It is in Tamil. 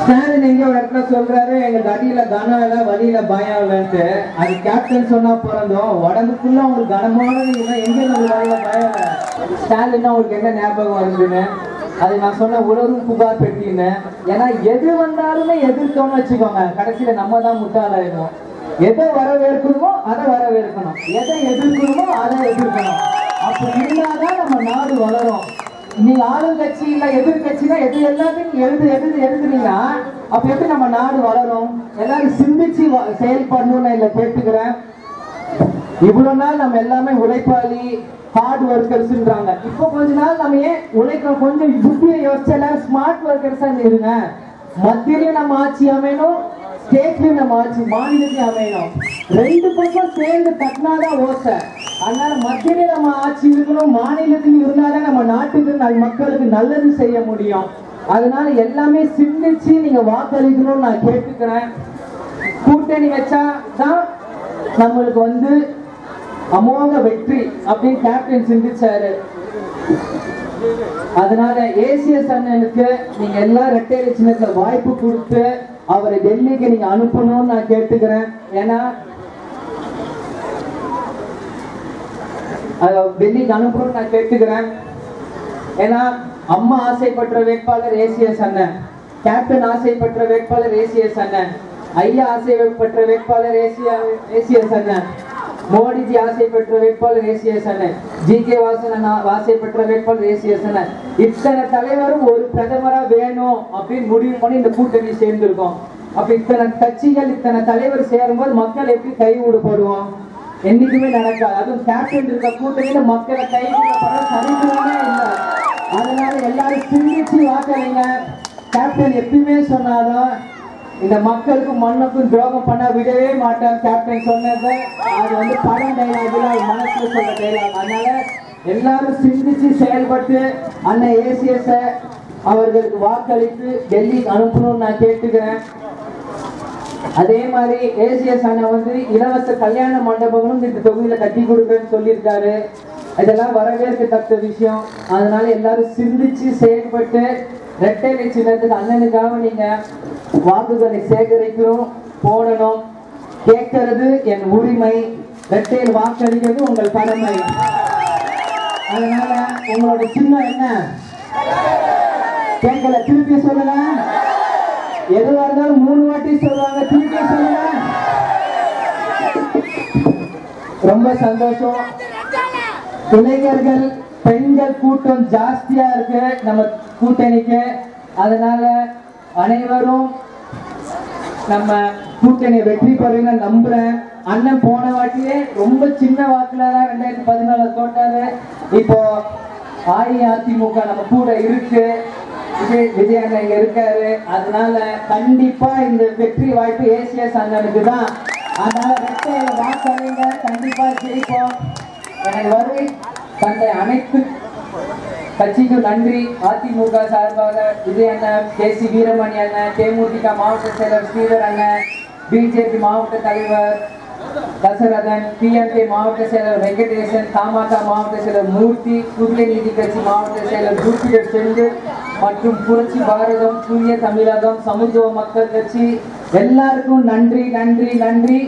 ஸ்டாலின் எங்க ஒரு இடத்துல சொல்றாரு, எங்களுக்கு அடியில கனம் இல்ல, வழியில பயம் இல்லைன்ட்டு. அது கேப்டன் சொன்னா பிறந்தோம், உடம்புக்குள்ள உங்களுக்கு கனமான எங்க வழியில பயம் இல்லை. ஸ்டாலின் உங்களுக்கு என்ன ஞாபகம் வருதுன்னு அது நான் சொன்ன உலரும் புகார் பெட்டின்னு. ஏன்னா எது வந்தாலுமே எதிர்த்தோன்னு வச்சுக்கோங்க, கடைசியில நம்ம தான் முட்டாளாயிடும். எதை வரவேற்கணுமோ அதை வரவேற்கணும், எதை எதிர்க்கணுமோ அதை எதிர்க்கணும். அப்படி இருந்தாதான் நம்ம நாடு வளரும். நீங்க ஆளுங்கட்சி இல்ல எதிர்கட்சினா எது எல்லாத்தையும் எழுதுறீங்கன்னா அப்ப எப்படி நம்ம நாடு வளரும்? எல்லாரும் சிந்திச்சு செயல்படணும்னு இல்ல கேட்டுக்கிறேன். இவ்வளவு நாள் நம்ம எல்லாமே உழைப்பாளி, ஹார்ட் ஒர்க்கர்ஸ்ன்றாங்க. இப்போ கொஞ்ச நாள் நம்ம ஏன் உழைக்கிற கொஞ்சம் புத்தியை யோசிச்சல ஸ்மார்ட் ஒர்க்கர்ஸா இருங்க. மத்தியிலையும் நம்ம ஆட்சி அமையணும், ஸ்டேட்லயும் நம்ம ஆட்சி, மாநிலத்தையும் அமையணும். ரெண்டு பக்கம் சேர்ந்து தட்டினாதான் ஓசை. அதனால மத்தியிலே நம்ம ஆட்சி இருக்கணும், மாநிலத்தில் இருந்தாதான் நம்ம நாட்டுக்கு மக்களுக்கு நல்லது செய்ய முடியும். அதனால எல்லாமே சிந்திச்சு நீங்க வாக்களிக்கணும்னு நான் கேட்டுக்கிறேன். கூட்டணி வச்சாதான் நம்மளுக்கு அமோக வெற்றி அப்படின்னு கேப்டன் சிந்திச்சாரு. அதனால ஏசிஎஸ் அண்ணனுக்கு நீங்க எல்லா ரெட்டையில சின்னத்துல வாய்ப்பு கொடுத்து அவரை டெல்லிக்கு நீங்க அனுப்பணும்னு நான் கேட்டுக்கிறேன். ஏன்னா டெல்லிக்கு அனுப்பணும்னு நான் கேட்டுக்கிறேன். ஏன்னா அம்மா ஆசைப்பட்ட வேட்பாளர் ஏசிஎஸ் அண்ணன், கேப்டன் ஆசைப்பட்ட வேட்பாளர் ஏசிஎஸ் அண்ணன், ஐயா ஆசைப்பட்ட வேட்பாளர் ஏசிஎஸ் அண்ணன், மோடிஜி ஆசைப்பட்ட வேட்பாளர் ஏசிஎஸ் அண்ணன், ஜி.கே. வாசன் ஆசைப்பட்ட வேட்பாளர் ஏசிஎஸ் அண்ணன். இத்தனை தலைவரும் ஒரு பிரதமரா வேணும் அப்படின்னு முடிவு பண்ணி இந்த கூட்டணி சேர்ந்திருக்கோம். அப்ப இத்தனை கட்சிகள் இத்தனை தலைவர் சேரும்போது மக்கள் எப்படி கை விடுபடுவோம்? என்னைக்குமே நடக்காது. அதுவும் கேப்டன் இருக்க கூட்டணியில மக்களை கை விடப்பட சரித்திரமே இல்லை. அதனால எல்லாரும் சிந்திச்சு வாக்களிங்க. கேப்டன் எப்பயுமே சொன்னாலும் இந்த மக்களுக்கும் மண்ணுக்கும் துரோகம் பண்ண விடவே மாட்டேன். கேப்டன் சொன்னது அது படம் டைலாக், மனசுல சொல்ற டைலாக். அதனால எல்லாரும் சிந்திச்சு செயல்பட்டு அண்ணன் ஏசிஎஸ் அவர்களுக்கு வாக்களித்து டெல்லிக்கு அனுப்பணும்னு நான் கேட்டுக்கிறேன். அதே மாதிரி ஏசிஎஸ் அண்ணன் இலவச கல்யாண மண்டபங்களும் இந்த தொகுதியில கட்டி கொடுக்குறேன்னு சொல்லியிருக்காரு. இதெல்லாம் வரவேற்கத்தக்க விஷயம். அதனால எல்லாரும் சிந்திச்சு செயல்பட்டு ரெட்டை சின்னத்துக்கு அண்ணனுக்காக நீங்க வாக்குகளை சேகரிக்கணும், போடணும். கேட்கறது என் உரிமை, ரெட்டையில் வாக்களிக்கிறது உங்கள் கடமை. அதனால உங்களோட சின்னம் என்ன? கேட்கல, திருப்பி சொல்லுங்க. எதுவா இருந்தாலும் 3 வாட்டி சொல்லுவாங்க, திருப்பி சொல்லுங்க. ரொம்ப சந்தோஷம். இளைஞர்கள் பெண்கள் கூட்டம் ஜாஸ்தியா இருக்கு நம்ம கூட்டணிக்கு. அதனால அனைவரும் நம்ம கூட்டணி வெற்றி பெறுங்க நம்புறேன். அண்ணன் போன வாட்டியே ரொம்ப சின்ன வாக்குல 2014 தோட்டாரு. இப்போ அஇஅதிமுக நம்ம கூட இருக்கு, விஜய் அண்ணன் இங்க இருக்காரு. அதனால கண்டிப்பா இந்த வெற்றி வாய்ப்பு ஏசிஎஸ் அண்ணனுக்கு தான். அதனால வெற்றியில வாக்களிங்க, கண்டிப்பா ஜெயிப்போம். எனக்கு வருகை தந்தை அனைத்து கட்சிக்கும் நன்றி. அதிமுக சார்பாக விஜய் அண்ணன், கேசி வீரமணி அண்ணன், தேமுதிக மாவட்ட செயலர் ஸ்ரீதர் அண்ணன், பிஜேபி மாவட்ட தலைவர் தசரதன், டிஎம்கே மாவட்ட செயலர் வெங்கடேசன், தமாக மாவட்ட செயலர் மூர்த்தி, புதிய நீதி கட்சி மாவட்ட செயலர் ஜூபிடர் செந்தில் மற்றும் புரட்சி பாரதம், தூய தமிழகம், சமத்துவ மக்கள் கட்சி எல்லாருக்கும் நன்றி நன்றி நன்றி.